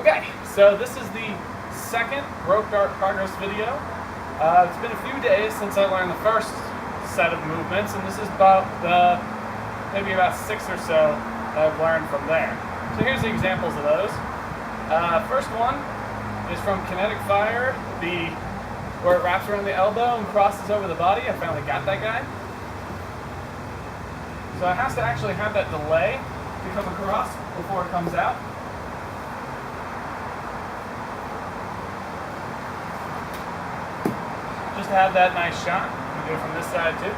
Okay, so this is the second rope dart progress video. It's been a few days since I learned the first set of movements, and this is about maybe about 6 or so that I've learned from there. So here's the examples of those. First one is from Kinetic Fire, where it wraps around the elbow and crosses over the body. I finally got that guy. So it has to actually have that delay to come across before it comes out. Just to have that nice shot. We do it from this side too.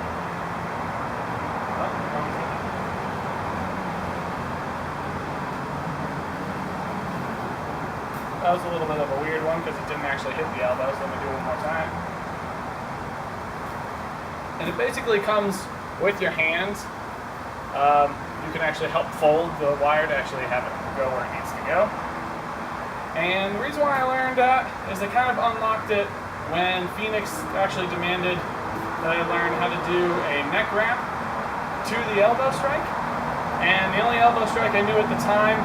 That was a little bit of a weird one because it didn't actually hit the elbow, so let me do it one more time. And it basically comes with your hands. You can actually help fold the wire to actually have it go where it needs to go. And the reason why I learned that is they kind of unlocked it when Phoenix actually demanded that I learn how to do a neck wrap to the elbow strike. And the only elbow strike I knew at the time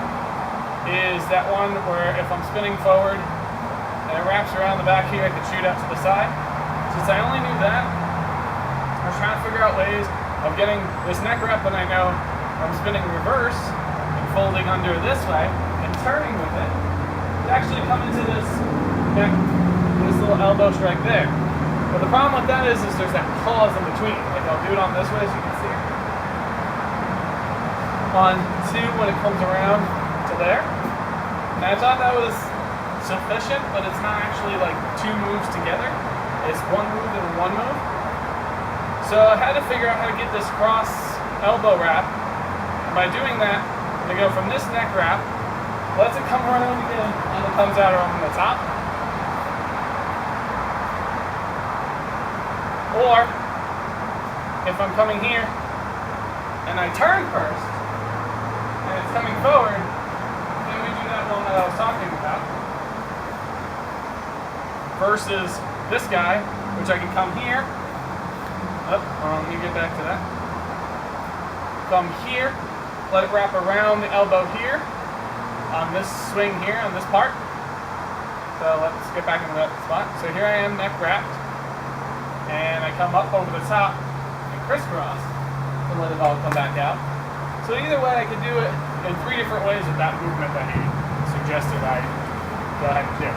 is that one where if I'm spinning forward and it wraps around the back here, I could shoot out to the side. Since I only knew that, I was trying to figure out ways of getting this neck wrap that I know I'm spinning reverse and folding under this way and turning with it to actually come into this neck, this little elbow strike there. But the problem with that is there's that pause in between. Like I'll do it on this way as you can see. On two when it comes around to there. And I thought that was sufficient, but it's not actually like two moves together. It's one move and one move. So I had to figure out how to get this cross elbow wrap. And by doing that, I go from this neck wrap, lets it come around again, and it comes out around the top. Or, if I'm coming here, and I turn first, and it's coming forward, then we do that one that I was talking about. Versus this guy, which I can come here. Let me get back to that. Come here, let it wrap around the elbow here, on this swing here, on this part. So let's get back into that spot. So here I am, neck wrapped, and I come up over the top and crisscross to let it all come back out. So either way, I could do it in 3 different ways with that movement that he suggested I go ahead and do.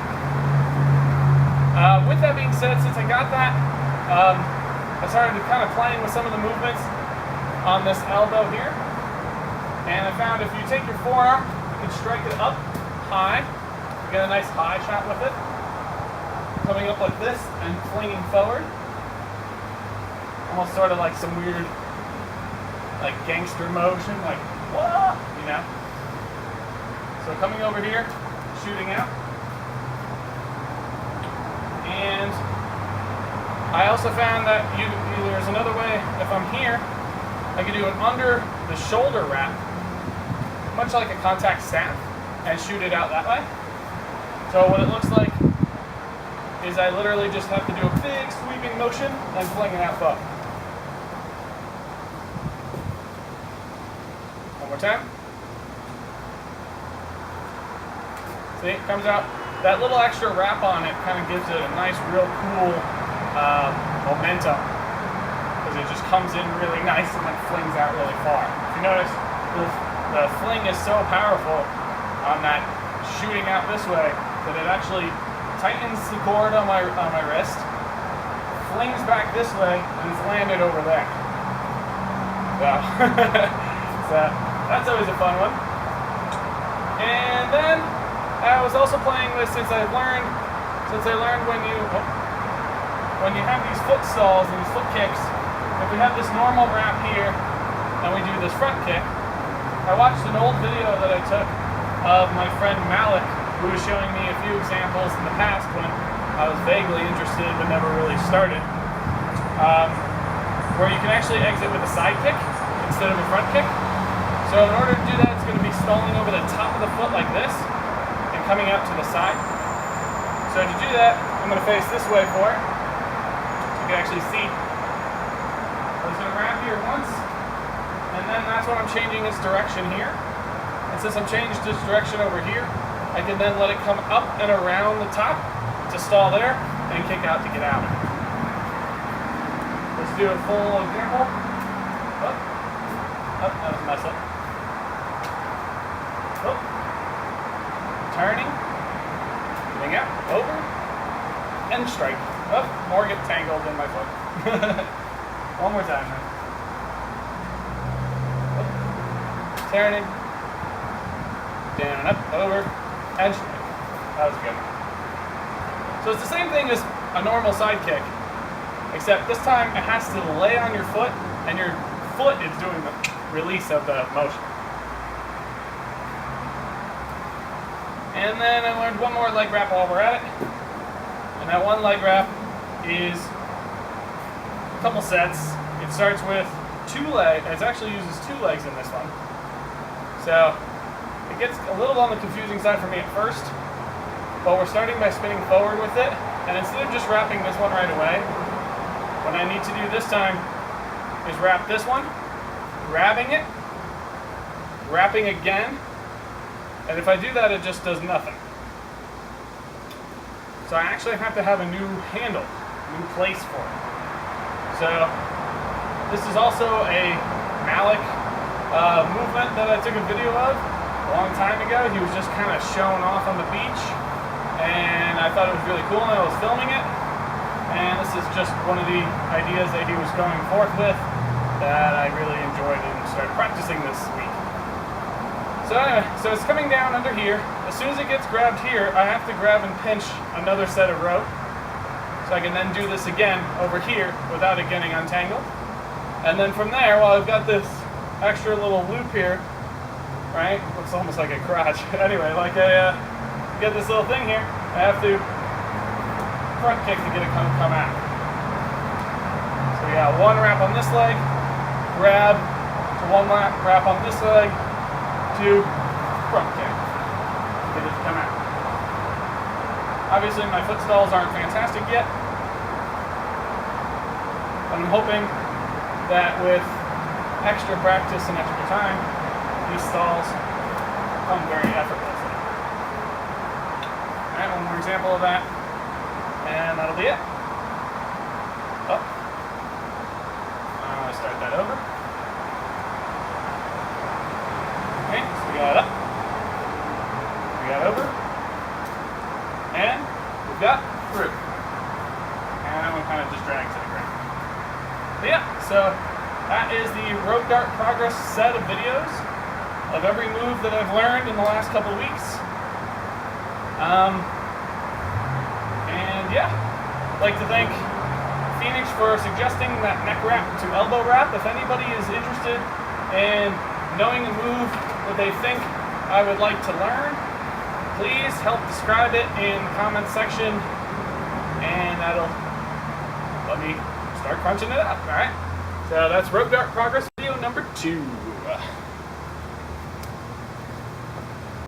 With that being said, since I got that, I started kind of playing with some of the movements on this elbow here. And I found if you take your forearm, you can strike it up high. You get a nice high shot with it. Coming up like this and flinging forward. Almost sort of like some weird, like gangster motion, like, whoa, you know? So coming over here, shooting out. And I also found that there's another way, if I'm here, I can do an under the shoulder wrap, much like a contact staff, and shoot it out that way. So what it looks like is I literally just have to do a big sweeping motion and fling it out forward. One more time. See, it comes out. That little extra wrap on it kind of gives it a nice, real cool momentum, because it just comes in really nice and then flings out really far. If you notice, the fling is so powerful on that shooting out this way that it actually tightens the cord on my wrist, flings back this way, and it's landed over there. So that's always a fun one. And then I was also playing with, since I learned when you have these foot stalls and these foot kicks, if we have this normal wrap here and we do this front kick, I watched an old video that I took of my friend Malik, who was showing me a few examples in the past when I was vaguely interested but never really started, where you can actually exit with a side kick instead of a front kick. So in order to do that, it's going to be stalling over the top of the foot like this and coming out to the side. So to do that, I'm going to face this way for it. You can actually see I was going to wrap here once, and then that's when I'm changing its direction here. And since I'm changed its direction over here, I can then let it come up and around the top to stall there and kick out to get out. Let's do a full example. Oh, that was a mess up. Oh. Turning, getting out, over, and strike. Oh, more get tangled in my foot. One more time now. Oh. Turning, down, up, over, and strike. That was good. So it's the same thing as a normal side kick, except this time it has to lay on your foot, and your foot is doing the release of the motion. And then I learned one more leg wrap while we're at it. And that one leg wrap is a couple sets. It starts with 2 legs. It actually uses 2 legs in this one. So it gets a little on the confusing side for me at first. But we're starting by spinning forward with it. And instead of just wrapping this one right away, what I need to do this time is wrap this one, grabbing it, wrapping again. And if I do that, it just does nothing. So I actually have to have a new handle, new place for it. So this is also a Malik movement that I took a video of a long time ago. He was just kind of showing off on the beach, and I thought it was really cool, and I was filming it. And this is just one of the ideas that he was going forth with that I really enjoyed and started practicing this week. So anyway, so it's coming down under here. As soon as it gets grabbed here, I have to grab and pinch another set of rope. So I can then do this again over here without it getting untangled. And then from there, while I've got this extra little loop here, right? Looks almost like a crotch. Anyway, like I get this little thing here, I have to front kick to get it come out. So we got one wrap on this leg, grab, to one wrap on this leg, to front kick to get it to come out. Obviously my foot stalls aren't fantastic yet, but I'm hoping that with extra practice and extra time, these stalls come very effortlessly. Alright, one more example of that, and that'll be it. Up. Start that over. Okay, so we got up, we got over, and we've got through. And that one kind of just drags to the ground. But yeah, so that is the Rope Dart Progress set of videos of every move that I've learned in the last couple of weeks. And yeah, I'd like to thank Phoenix for suggesting that neck wrap to elbow wrap. If anybody is interested in knowing a move that they think I would like to learn, please help describe it in the comment section, and that'll let me start crunching it up. Alright, so that's Rope Dart Progress video number 2.